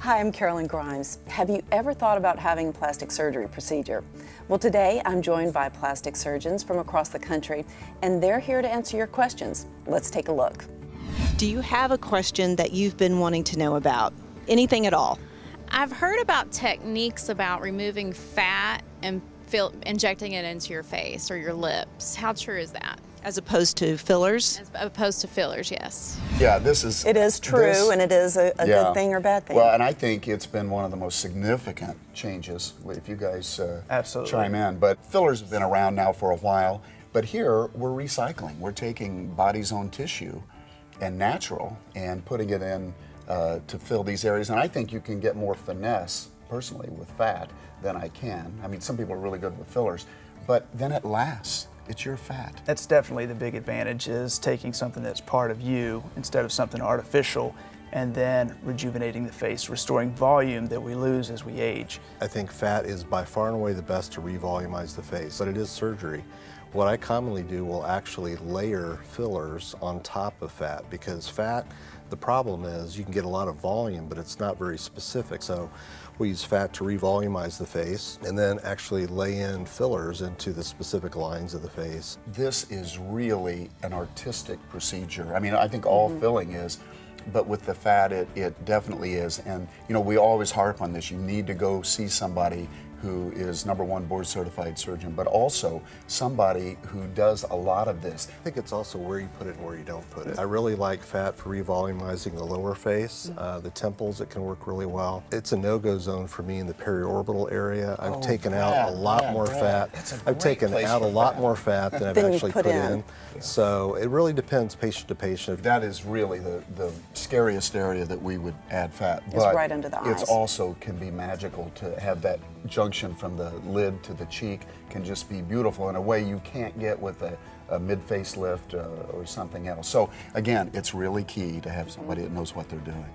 Hi, I'm Carolyn Grimes. Have you ever thought about having a plastic surgery procedure? Well, today I'm joined by plastic surgeons from across the country, and they're here to answer your questions. Let's take a look. Do you have a question that you've been wanting to know about? Anything at all? I've heard about techniques about removing fat and injecting it into your face or your lips. How true is that? As opposed to fillers? As opposed to fillers, yes. Yeah, It is true, and it is a good thing or bad thing. Well, and I think it's been one of the most significant changes, if you guys Absolutely. chime in. But fillers have been around now for a while, but here we're recycling. We're taking body's own tissue and natural and putting it in to fill these areas. And I think you can get more finesse, personally, with fat than I can. I mean, some people are really good with fillers, but then it lasts. It's your fat. That's definitely the big advantage, is taking something that's part of you instead of something artificial, and then rejuvenating the face, restoring volume that we lose as we age. I think fat is by far and away the best to revolumize the face, but it is surgery. What I commonly do will actually layer fillers on top of fat, because fat, the problem is you can get a lot of volume, but it's not very specific. So we use fat to revolumize the face and then actually lay in fillers into the specific lines of the face. This is really an artistic procedure. I mean, I think all filling is, but with the fat, it definitely is. And, you know, we always harp on this. You need to go see somebody who is #1 board certified surgeon, but also somebody who does a lot of this. I think it's also where you put it and where you don't put it. I really like fat for revolumizing the lower face, the temples. It can work really well. It's a no-go zone for me in the periorbital area. I've taken out a lot more fat. I've taken out a lot more fat than I've actually put in. So it really depends patient to patient. That is really the scariest area that we would add fat. It's right under the eyes. It also can be magical to have that junction from the lid to the cheek. Can just be beautiful in a way you can't get with a mid-face lift or something else. So again, it's really key to have somebody that knows what they're doing.